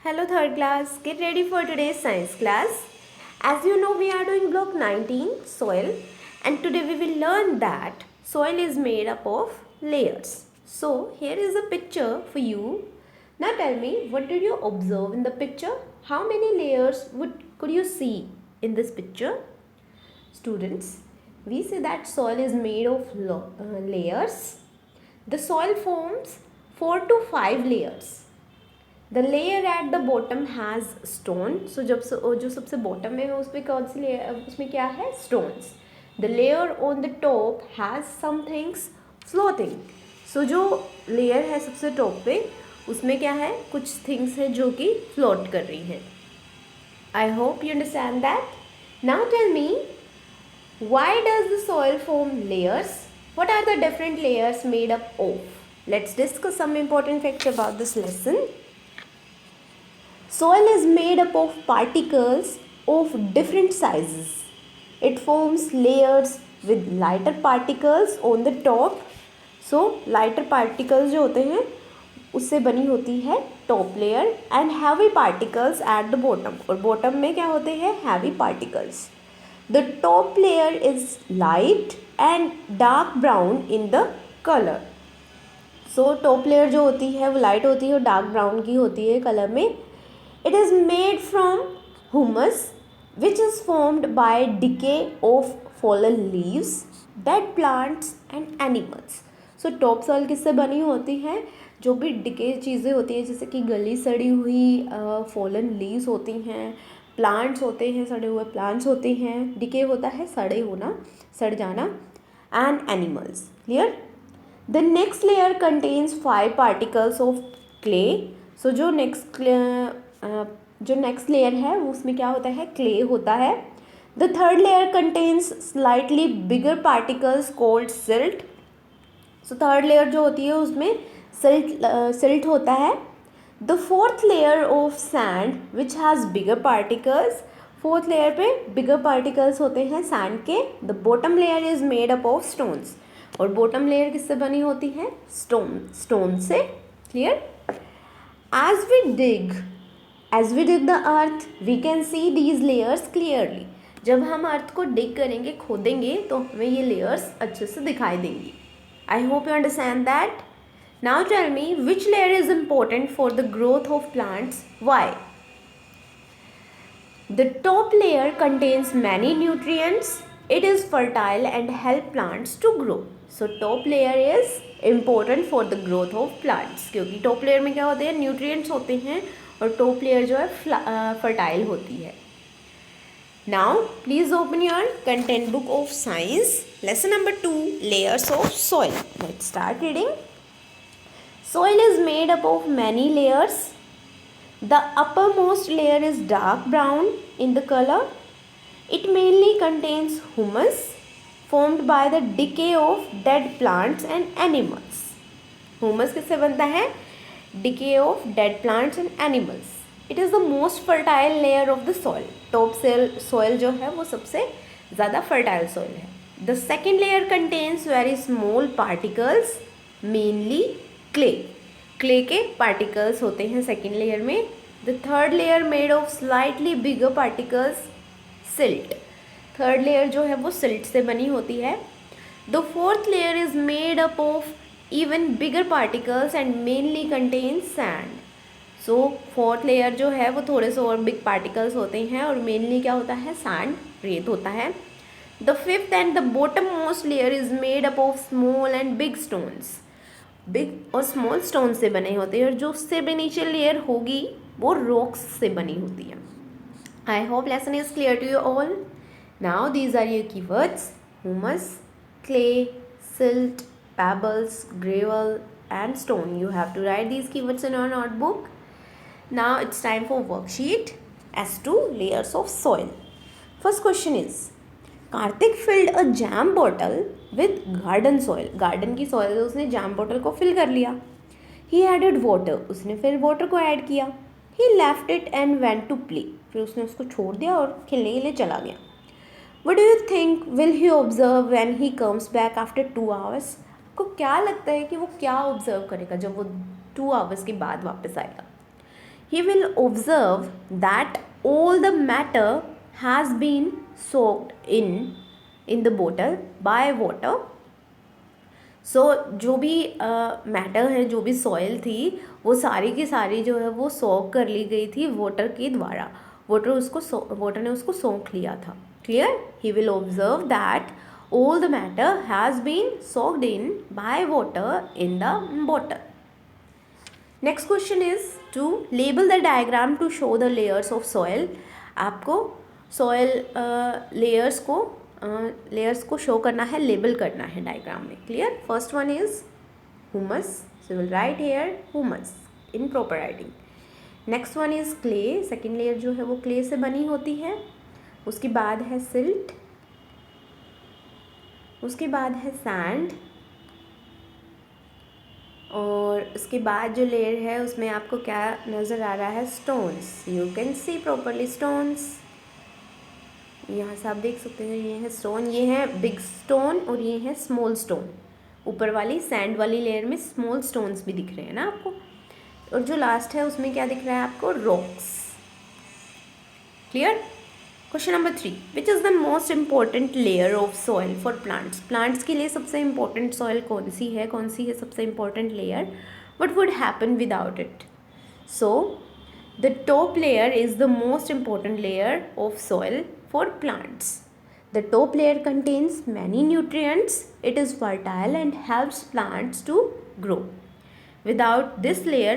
Hello third class, get ready for today's science class. As you know, we are doing block 19 soil, and today we will learn that soil is made up of layers. So here is a picture for you. Now tell me, what did you observe in the picture? How many layers could you see in this picture? Students, we say that soil is made of layers. The soil forms 4 to 5 layers. The layer at the bottom has stone. So जो सबसे bottom में है उस पर कौन सी layer, उसमें क्या है? Stones. The layer on the top has some things floating. So जो लेयर है सबसे टॉप पे उसमें क्या है? कुछ थिंग्स है जो कि फ्लोट कर रही हैं. I hope you understand that. Now tell me, why does the soil form layers? What are the different layers made up of? Let's discuss some important facts about this lesson. Soil is made up of particles of different sizes. It forms layers with lighter particles on the top. So lighter particles जो होते हैं उससे बनी होती है top layer and heavy particles at the bottom. और bottom में क्या होते हैं? Heavy particles. The top layer is light and dark brown in the color. So top layer जो होती है वो light होती है और dark brown की होती है कलर में. It is made from humus, which is formed by decay of fallen leaves, dead plants and animals. So top soil किससे बनी होती है? जो भी डिके चीज़ें होती हैं जैसे कि गली सड़ी हुई फॉलन लीव्स होती हैं, प्लांट्स होते हैं, सड़े हुए प्लांट्स होते हैं, डिके होता है सड़े होना, सड़ जाना, and animals. Clear? The next layer contains 5 particles of clay. So जो नेक्स्ट लेयर है उसमें क्या होता है? क्ले होता है. The third layer contains slightly bigger particles called silt. So third layer जो होती है उसमें सिल्ट होता है. The fourth layer of sand which has bigger particles. Fourth layer पे बिगर पार्टिकल्स होते हैं सैंड के. The bottom layer is made up of stones. और बॉटम लेयर किससे बनी होती है? स्टोन से. Clear? As we dig the earth, we can see these layers clearly. जब हम अर्थ को डिग करेंगे, खोदेंगे, तो हमें ये लेयर्स अच्छे से दिखाई देंगी. I hope you understand that. Now tell me, which layer is important for the growth of plants? Why? The top layer contains many nutrients. It is fertile and help plants to grow. So top layer is important for the growth of plants. क्योंकि top layer में क्या होते हैं? Nutrients होते हैं और top layer जो है fertile होती है. Now please open your content book of science. Lesson number 2, layers of soil. Let's start reading. Soil is made up of many layers. The uppermost layer is dark brown in the color. It mainly contains humus formed by the decay of dead plants and animals. Humus किससे बनता है? Decay of dead plants and animals. It is the most fertile layer of the soil. Top soil जो है वो सबसे ज़्यादा fertile soil है. The second layer contains very small particles, mainly clay. Clay के particles होते हैं second layer में. The third layer made of slightly bigger particles, silt. Third layer जो है वो सिल्ट से बनी होती है. The fourth layer is made up of even bigger particles and mainly contain sand. So fourth layer जो है वो थोड़े से और बिग पार्टिकल्स होते हैं और मेनली क्या होता है? सैंड, रेत होता है. The fifth and the bottom most layer is made up of small and big stones. Big और स्मॉल स्टोन से बने होते हैं और जो उससे भी नीचे लेयर होगी वो रॉक्स से बनी होती है. I hope lesson is clear to you all. Now these are your keywords: humus, clay, silt, pebbles, gravel and stone. You have to write these keywords in your notebook. Now it's time for worksheet as to layers of soil. First question is, Karthik filled a jam bottle with garden soil. Garden की soil से उसने jam bottle को fill कर लिया. He added water. उसने फिर water को add किया. He left it and went to play. फिर उसने उसको छोड़ दिया और खेलने के लिए चला गया. What do you think will he observe when he comes back after 2 hours? आपको क्या लगता है कि वो क्या ऑब्जर्व करेगा जब वो 2 hours के बाद वापस आएगा? He will observe that all the matter has been soaked in the bottle by water. सो जो भी मैटर है, जो भी सॉइल थी, वो सारी की सारी जो है वो सोक कर ली गई थी वाटर के द्वारा. वाटर ने उसको सोख लिया था. Clear? He will observe that all the matter has been soaked in by water in the bottle. Next question is to label the diagram to show the layers of soil. आपको soil layers को show करना है, label करना है diagram में. Clear? First one is humus, so we'll write here humus in proper writing. Next one is clay, second layer जो है वो क्ले से बनी होती है. उसके बाद है सिल्ट, उसके बाद है सैंड, और उसके बाद जो लेयर है उसमें आपको क्या नज़र आ रहा है? Stones. You can see properly stones. यहाँ से आप देख सकते हैं, ये है स्टोन, ये है बिग स्टोन और ये है स्मॉल स्टोन. ऊपर वाली सैंड वाली लेयर में स्मॉल स्टोन्स भी दिख रहे हैं ना आपको. और जो लास्ट है उसमें क्या दिख रहा है आपको? Rocks. Clear? Question number 3, which is the most important layer of soil for plants. Plants के लिए सबसे इम्पॉर्टेंट सॉइल कौन सी है सबसे important layer? What would happen without it? So the top layer is the most important layer of soil for plants. The top layer contains many nutrients. It is fertile and helps plants to grow. Without this layer,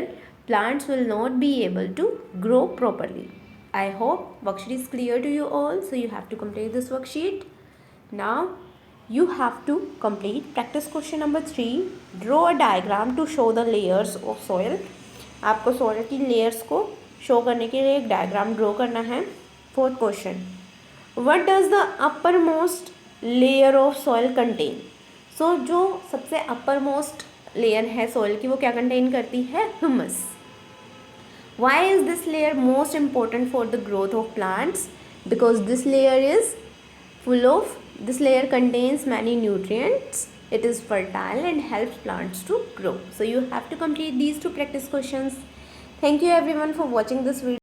plants will not be able to grow properly. I hope worksheet is clear to you all. So you have to complete this worksheet. Now you have to complete practice question number 3. Draw a diagram to show the layers of soil. आपको soil की layers को show करने के लिए एक diagram draw करना है. Fourth question, What does the uppermost layer of soil contain? So जो सबसे uppermost layer है soil की वो क्या contain करती है? Humus. Why is this layer most important for the growth of plants? Because this layer contains many nutrients. It is fertile and helps plants to grow. So you have to complete these two practice questions. Thank you everyone for watching this video.